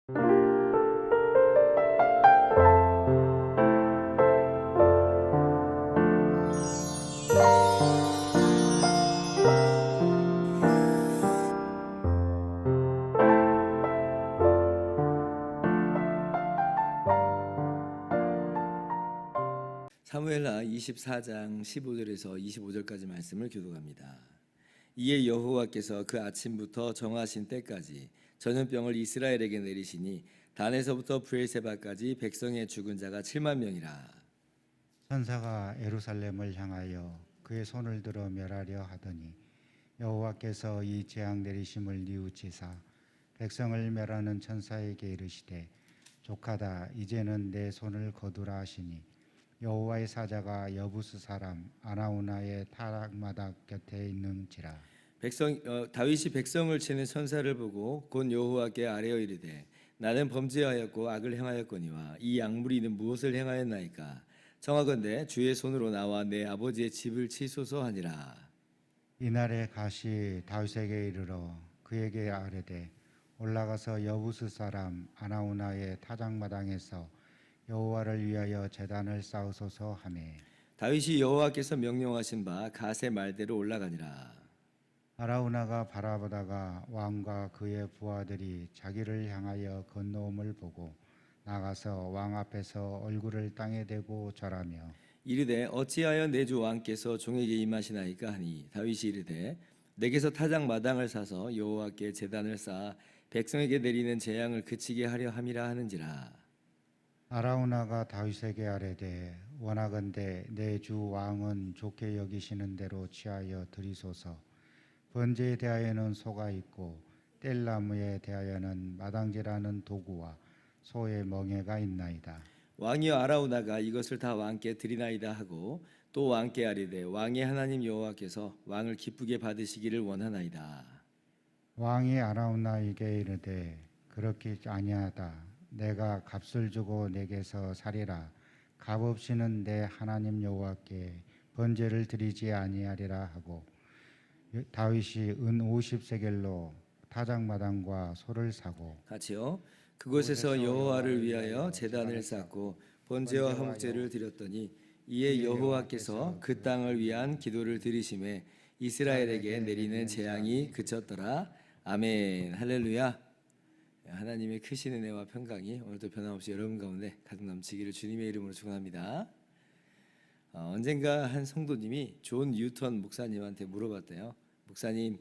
사무엘하 24장 15절에서 25절까지 말씀을 교독합니다. 이에 여호와께서 그 아침부터 정하신 때까지 전염병을 이스라엘에게 내리시니 단에서부터 브엘세바까지 백성의 죽은 자가 7만 명이라. 천사가 예루살렘을 향하여 그의 손을 들어 멸하려 하더니 여호와께서 이 재앙 내리심을 뉘우치사 백성을 멸하는 천사에게 이르시되 족하다 이제는 내 손을 거두라 하시니 여호와의 사자가 여부스 사람 아나우나의 타락마당 곁에 있는지라. 다윗이 백성을 치는 천사를 보고 곧 여호와께 아뢰어 이르되 나는 범죄하였고 악을 행하였거니와 이 약무리는 무엇을 행하였나이까. 청하건대 주의 손으로 나와 내 아버지의 집을 치소서 하니라. 이날에 갓이 다윗에게 이르러 그에게 아뢰되 올라가서 여부스 사람 아나우나의 타작마당에서 여호와를 위하여 제단을 쌓으소서 하매 다윗이 여호와께서 명령하신 바 갓의 말대로 올라가니라. 아라우나가 바라보다가 왕과 그의 부하들이 자기를 향하여 건너옴을 보고 나가서 왕 앞에서 얼굴을 땅에 대고 절하며 이르되 어찌하여 내 주 왕께서 종에게 임하시나이까 하니 다윗이 이르되 내게서 타작 마당을 사서 여호와께 제단을 쌓아 백성에게 내리는 재앙을 그치게 하려 함이라 하는지라. 아라우나가 다윗에게 아뢰되 원하건대 내 주 왕은 좋게 여기시는 대로 취하여 드리소서. 번제에 대하여는 소가 있고 뗄나무에 대하여는 마당질하는 도구와 소의 멍에가 있나이다. 왕이여 아라우나가 이것을 다 왕께 드리나이다 하고 또 왕께 아뢰되 왕의 하나님 여호와께서 왕을 기쁘게 받으시기를 원하나이다. 왕이 아라우나에게 이르되 그렇게 아니하다. 내가 값을 주고 내게서 사리라. 값 없이는 내 하나님 여호와께 번제를 드리지 아니하리라 하고 다윗이 은 50세겔로 타작마당과 소를 사고 같이요. 그곳에서 여호와를 위하여 제단을 쌓고 번제와 화목제를 드렸더니 이에 여호와께서 그 땅을 위한 기도를 들으심에 이스라엘에게 내리는 재앙이 그쳤더라. 아멘. 할렐루야. 하나님의 크신 은혜와 평강이 오늘도 변함없이 여러분 가운데 가득 넘치기를 주님의 이름으로 축원합니다. 언젠가 한 성도님이 존 뉴턴 목사님한테 물어봤대요. 목사님,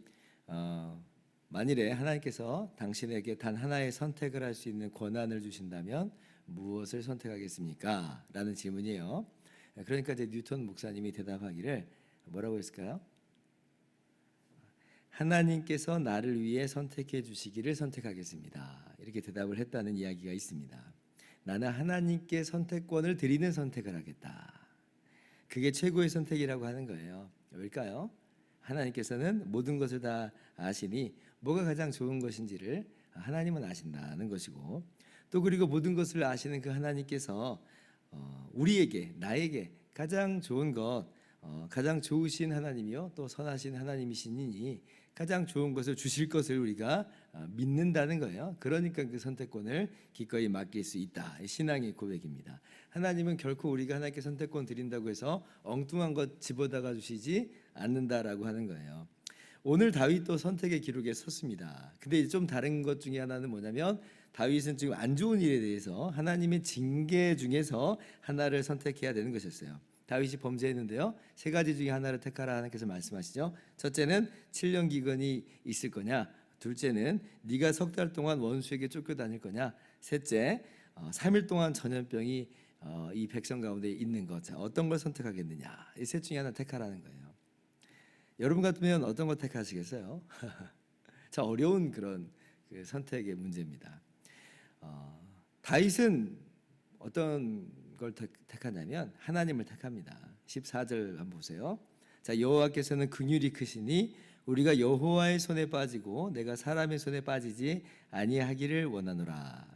만일에 하나님께서 당신에게 단 하나의 선택을 할 수 있는 권한을 주신다면 무엇을 선택하겠습니까? 라는 질문이에요. 그러니까 이제 뉴턴 목사님이 대답하기를 뭐라고 했을까요? 하나님께서 나를 위해 선택해 주시기를 선택하겠습니다. 이렇게 대답을 했다는 이야기가 있습니다. 나는 하나님께 선택권을 드리는 선택을 하겠다. 그게 최고의 선택이라고 하는 거예요. 왜일까요? 하나님께서는 모든 것을 다 아시니 뭐가 가장 좋은 것인지를 하나님은 아신다는 것이고, 또 그리고 모든 것을 아시는 그 하나님께서 우리에게, 나에게 가장 좋은 것, 가장 좋으신 하나님이요 또 선하신 하나님이시니 가장 좋은 것을 주실 것을 우리가 믿는다는 거예요. 그러니까 그 선택권을 기꺼이 맡길 수 있다. 신앙의 고백입니다. 하나님은 결코 우리가 하나님께 선택권 드린다고 해서 엉뚱한 것 집어다가 주시지 않는다라고 하는 거예요. 오늘 다윗도 선택의 기록에 섰습니다. 근데 좀 다른 것 중에 하나는 뭐냐면 다윗은 지금 안 좋은 일에 대해서 하나님의 징계 중에서 하나를 선택해야 되는 것이었어요. 다윗이 범죄했는데요, 세 가지 중에 하나를 택하라 하나님께서 말씀하시죠. 첫째는 7년 기근이 있을 거냐, 둘째는 네가 석 달 동안 원수에게 쫓겨다닐 거냐, 셋째 3일 동안 전염병이 이 백성 가운데 있는 것. 자, 어떤 걸 선택하겠느냐, 이 셋 중에 하나 택하라는 거예요. 여러분 같으면 어떤 걸 택하시겠어요? 자, 어려운 그런 그 선택의 문제입니다. 다윗은 어떤 걸 택하냐면 하나님을 택합니다. 14절 한번 보세요. 자, 여호와께서는 긍휼이 크시니 우리가 여호와의 손에 빠지고 내가 사람의 손에 빠지지 아니하기를 원하노라.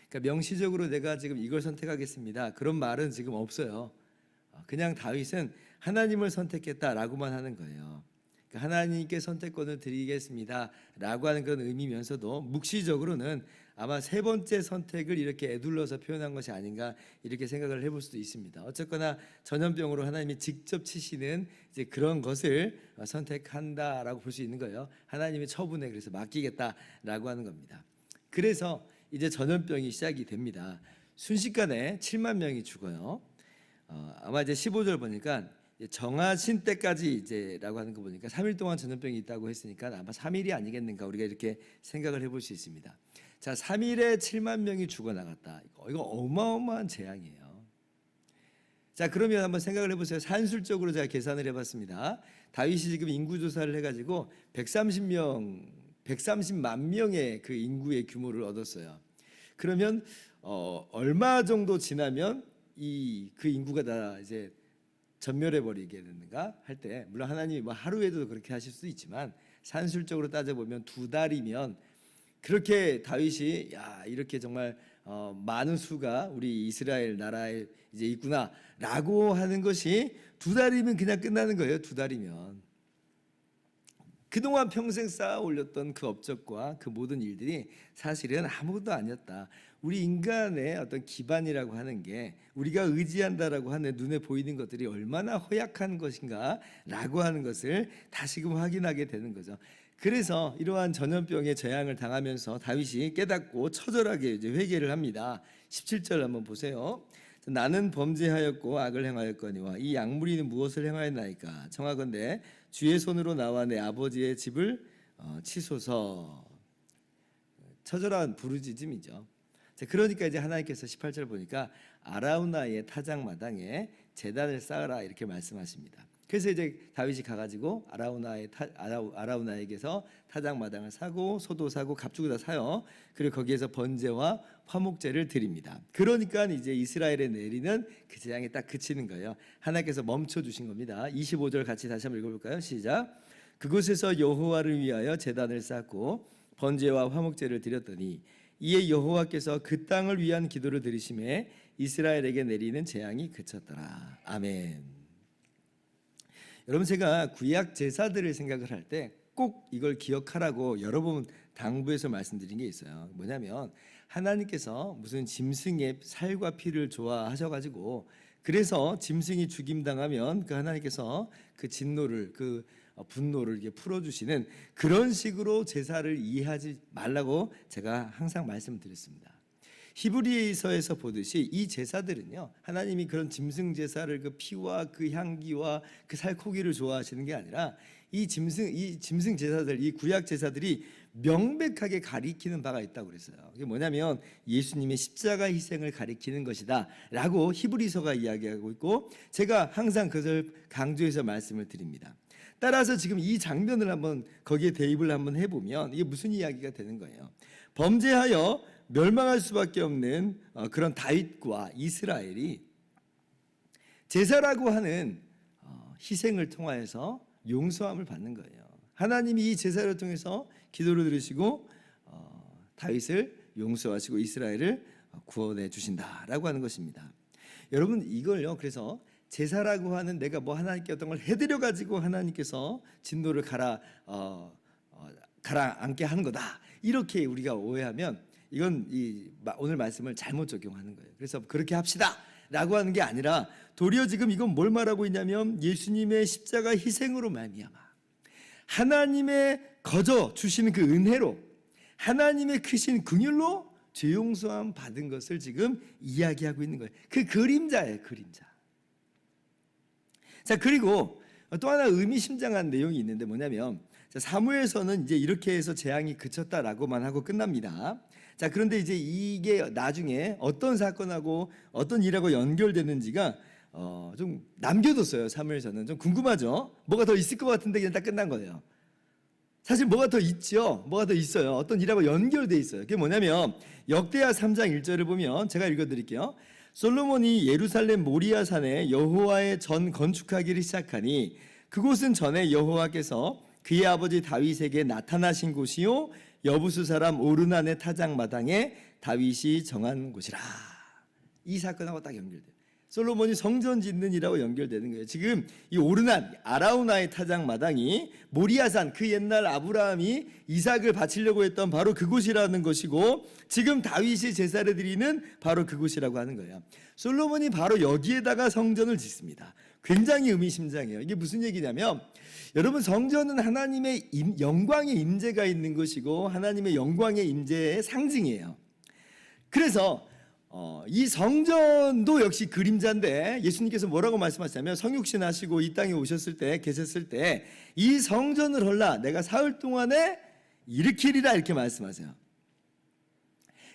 그러니까 명시적으로 내가 지금 이걸 선택하겠습니다, 그런 말은 지금 없어요. 그냥 다윗은 하나님을 선택했다라고만 하는 거예요. 그러니까 하나님께 선택권을 드리겠습니다 라고 하는 그런 의미면서도 묵시적으로는 아마 세 번째 선택을 이렇게 에둘러서 표현한 것이 아닌가 이렇게 생각을 해볼 수도 있습니다. 어쨌거나 전염병으로 하나님이 직접 치시는 이제 그런 것을 선택한다라고 볼 수 있는 거예요. 하나님의 처분에 그래서 맡기겠다라고 하는 겁니다. 그래서 이제 전염병이 시작이 됩니다. 순식간에 7만 명이 죽어요. 아마 이제 15절 보니까 정하신 때까지 이제라고 하는 거 보니까 3일 동안 전염병이 있다고 했으니까 아마 3일이 아니겠는가 우리가 이렇게 생각을 해볼 수 있습니다. 자, 3일에 7만 명이 죽어나갔다. 이거 어마어마한 재앙이에요. 자, 그러면 한번 생각을 해보세요. 산술적으로 제가 계산을 해봤습니다. 다윗이 지금 인구 조사를 해가지고 130만 명의 그 인구의 규모를 얻었어요. 그러면 얼마 정도 지나면 그 인구가 다 이제 전멸해 버리게 되는가 할 때, 물론 하나님이 뭐 하루에도 그렇게 하실 수도 있지만 산술적으로 따져 보면 2달이면 그렇게 다윗이 야 이렇게 정말 많은 수가 우리 이스라엘 나라에 이제 있구나라고 하는 것이 2달이면 그냥 끝나는 거예요. 2달이면 그동안 평생 쌓아 올렸던 그 업적과 그 모든 일들이 사실은 아무것도 아니었다. 우리 인간의 어떤 기반이라고 하는 게 우리가 의지한다라고 하는 눈에 보이는 것들이 얼마나 허약한 것인가라고 하는 것을 다시금 확인하게 되는 거죠. 그래서 이러한 전염병의 재앙을 당하면서 다윗이 깨닫고 처절하게 이제 회개를 합니다. 17절 한번 보세요. 나는 범죄하였고 악을 행하였거니와 이 약물이는 무엇을 행하였나이까? 청하건대 주의 손으로 나와 내 아버지의 집을 치소서. 처절한 부르짖음이죠. 그러니까 이제 하나님께서 18절 보니까 아라우나의 타작마당에 제단을 쌓으라 이렇게 말씀하십니다. 그래서 이제 다윗이 가가지고 아라우나에게서 타작마당을 사고 소도 사고 갑주고 다 사요. 그리고 거기에서 번제와 화목제를 드립니다. 그러니까 이제 이스라엘에 내리는 그 재앙이 딱 그치는 거예요. 하나님께서 멈춰 주신 겁니다. 25절 같이 다시 한번 읽어볼까요? 시작. 그곳에서 여호와를 위하여 제단을 쌓고 번제와 화목제를 드렸더니 이에 여호와께서 그 땅을 위한 기도를 들으심에 이스라엘에게 내리는 재앙이 그쳤더라. 아멘. 여러분, 제가 구약 제사들을 생각을 할 때 꼭 이걸 기억하라고 여러 번 당부해서 말씀드린 게 있어요. 뭐냐면 하나님께서 무슨 짐승의 살과 피를 좋아하셔가지고 그래서 짐승이 죽임당하면 그 하나님께서 그 진노를 그 분노를 이렇게 풀어주시는 그런 식으로 제사를 이해하지 말라고 제가 항상 말씀드렸습니다. 히브리서에서 보듯이 이 제사들은요, 하나님이 그런 짐승 제사를 그 피와 그 향기와 그 살코기를 좋아하시는 게 아니라 이 짐승 제사들, 이 구약 제사들이 명백하게 가리키는 바가 있다고 그랬어요. 그게 뭐냐면 예수님의 십자가 희생을 가리키는 것이다라고 히브리서가 이야기하고 있고, 제가 항상 그것을 강조해서 말씀을 드립니다. 따라서 지금 이 장면을 한번 거기에 대입을 한번 해보면 이게 무슨 이야기가 되는 거예요. 범죄하여 멸망할 수밖에 없는 그런 다윗과 이스라엘이 제사라고 하는 희생을 통하여서 용서함을 받는 거예요. 하나님이 이 제사를 통해서 기도를 들으시고 다윗을 용서하시고 이스라엘을 구원해 주신다라고 하는 것입니다. 여러분, 이걸요, 그래서 제사라고 하는 내가 뭐 하나님께 어떤 걸 해드려 가지고 하나님께서 진노를 가라앉게 하는 거다, 이렇게 우리가 오해하면 이건 오늘 말씀을 잘못 적용하는 거예요. 그래서 그렇게 합시다라고 하는 게 아니라 도리어 지금 이건 뭘 말하고 있냐면 예수님의 십자가 희생으로 말미암아 하나님의 거저 주시는 그 은혜로 하나님의 크신 긍휼로 죄 용서함 받은 것을 지금 이야기하고 있는 거예요. 그 그림자예요, 그림자. 자, 그리고 또 하나 의미심장한 내용이 있는데 뭐냐면 사무엘서는 이제 이렇게 해서 재앙이 그쳤다라고만 하고 끝납니다. 자, 그런데 이제 이게 나중에 어떤 사건하고 어떤 일하고 연결되는지가 좀 남겨뒀어요. 사무엘서는 좀 궁금하죠. 뭐가 더 있을 것 같은데 그냥 딱 끝난 거예요. 사실 뭐가 더 있죠. 뭐가 더 있어요. 어떤 일하고 연결돼 있어요. 그게 뭐냐면 역대하 3장 1절을 보면 제가 읽어드릴게요. 솔로몬이 예루살렘 모리아 산에 여호와의 전 건축하기를 시작하니 그곳은 전에 여호와께서 그의 아버지 다윗에게 나타나신 곳이요 여부수 사람 오르난의 타작마당에 다윗이 정한 곳이라. 이 사건하고 딱 연결돼요. 솔로몬이 성전 짓는 일하고 연결되는 거예요. 지금 이 오르난 아라우나의 타작 마당이 모리아산, 그 옛날 아브라함이 이삭을 바치려고 했던 바로 그곳이라는 것이고, 지금 다윗이 제사를 드리는 바로 그곳이라고 하는 거예요. 솔로몬이 바로 여기에다가 성전을 짓습니다. 굉장히 의미심장해요. 이게 무슨 얘기냐면, 여러분, 성전은 하나님의 영광의 임재가 있는 것이고 하나님의 영광의 임재의 상징이에요. 그래서 이 성전도 역시 그림자인데, 예수님께서 뭐라고 말씀하시냐면, 성육신 하시고 이 땅에 오셨을 때, 계셨을 때 이 성전을 헐라 내가 사흘 동안에 일으키리라, 이렇게 말씀하세요.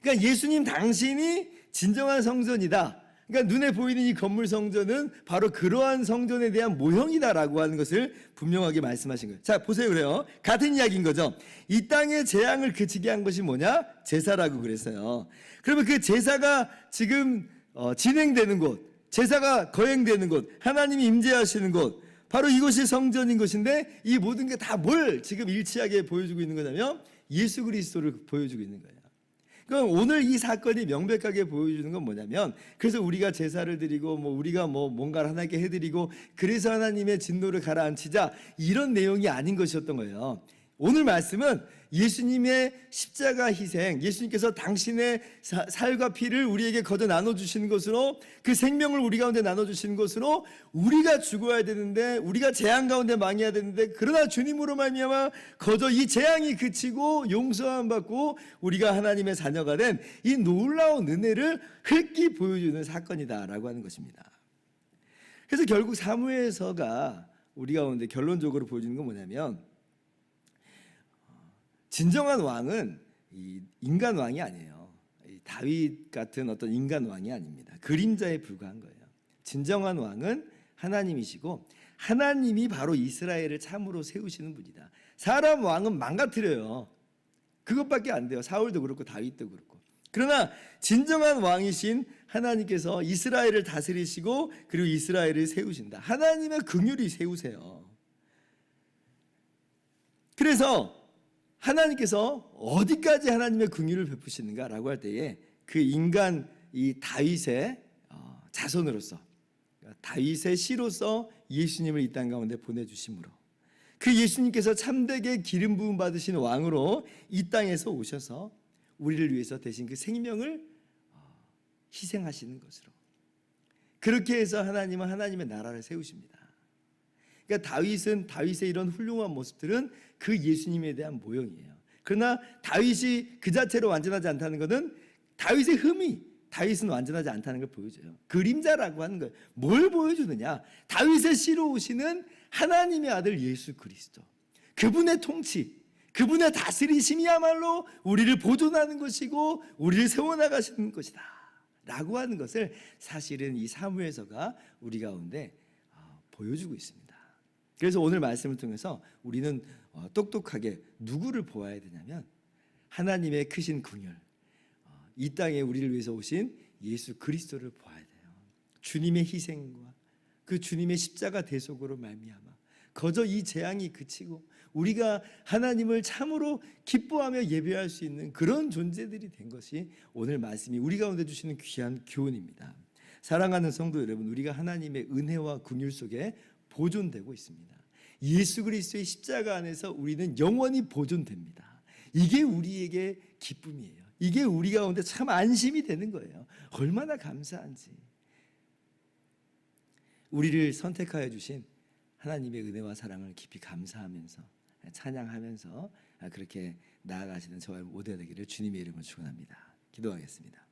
그러니까 예수님 당신이 진정한 성전이다. 그러니까 눈에 보이는 이 건물 성전은 바로 그러한 성전에 대한 모형이다라고 하는 것을 분명하게 말씀하신 거예요. 자, 보세요. 그래요. 같은 이야기인 거죠. 이 땅의 재앙을 그치게 한 것이 뭐냐? 제사라고 그랬어요. 그러면 그 제사가 지금 진행되는 곳, 제사가 거행되는 곳, 하나님이 임재하시는 곳, 바로 이것이 성전인 것인데, 이 모든 게 다 뭘 지금 일치하게 보여주고 있는 거냐면 예수 그리스도를 보여주고 있는 거예요. 그럼 오늘 이 사건이 명백하게 보여주는 건 뭐냐면, 그래서 우리가 제사를 드리고 우리가 뭔가를 하나님께 해드리고 그래서 하나님의 진노를 가라앉히자, 이런 내용이 아닌 것이었던 거예요. 오늘 말씀은 예수님의 십자가 희생, 예수님께서 당신의 살과 피를 우리에게 거저 나눠주시는 것으로, 그 생명을 우리 가운데 나눠주시는 것으로 우리가 죽어야 되는데, 우리가 재앙 가운데 망해야 되는데, 그러나 주님으로 말미암아 거저 이 재앙이 그치고 용서함 받고 우리가 하나님의 자녀가 된 이 놀라운 은혜를 흙이 보여주는 사건이다라고 하는 것입니다. 그래서 결국 사무엘서가 우리 가운데 결론적으로 보여주는 건 뭐냐면, 진정한 왕은 이 인간 왕이 아니에요. 다윗 같은 어떤 인간 왕이 아닙니다. 그림자에 불과한 거예요. 진정한 왕은 하나님이시고, 하나님이 바로 이스라엘을 참으로 세우시는 분이다. 사람 왕은 망가뜨려요. 그것밖에 안 돼요. 사울도 그렇고 다윗도 그렇고. 그러나 진정한 왕이신 하나님께서 이스라엘을 다스리시고, 그리고 이스라엘을 세우신다. 하나님의 긍휼이 세우세요. 그래서 하나님께서 어디까지 하나님의 긍휼을 베푸시는가라고 할 때에, 그 인간 이 다윗의 자손으로서, 다윗의 씨로서 예수님을 이 땅 가운데 보내주심으로, 그 예수님께서 참되게 기름 부음 받으신 왕으로 이 땅에서 오셔서 우리를 위해서 대신 그 생명을 희생하시는 것으로, 그렇게 해서 하나님은 하나님의 나라를 세우십니다. 그러니까 다윗의 이런 훌륭한 모습들은 그 예수님에 대한 모형이에요. 그러나 다윗이 그 자체로 완전하지 않다는 것은, 다윗의 흠이, 다윗은 완전하지 않다는 걸 보여줘요. 그림자라고 하는 거예요. 뭘 보여주느냐? 다윗의 씨로 오시는 하나님의 아들 예수 그리스도, 그분의 통치, 그분의 다스리심이야말로 우리를 보존하는 것이고 우리를 세워나가시는 것이다 라고 하는 것을 사실은 이 사무엘서가 우리 가운데 보여주고 있습니다. 그래서 오늘 말씀을 통해서 우리는 똑똑하게 누구를 보아야 되냐면, 하나님의 크신 긍휼, 이 땅에 우리를 위해서 오신 예수 그리스도를 보아야 돼요. 주님의 희생과 그 주님의 십자가 대속으로 말미암아 거저 이 재앙이 그치고 우리가 하나님을 참으로 기뻐하며 예배할 수 있는 그런 존재들이 된 것이 오늘 말씀이 우리 가운데 주시는 귀한 교훈입니다. 사랑하는 성도 여러분, 우리가 하나님의 은혜와 긍휼 속에 보존되고 있습니다. 예수 그리스도의 십자가 안에서 우리는 영원히 보존됩니다. 이게 우리에게 기쁨이에요. 이게 우리 가운데 참 안심이 되는 거예요. 얼마나 감사한지. 우리를 선택하여 주신 하나님의 은혜와 사랑을 깊이 감사하면서, 찬양하면서 그렇게 나아가시는 저와 모두가 되기를 주님의 이름으로 축원합니다. 기도하겠습니다.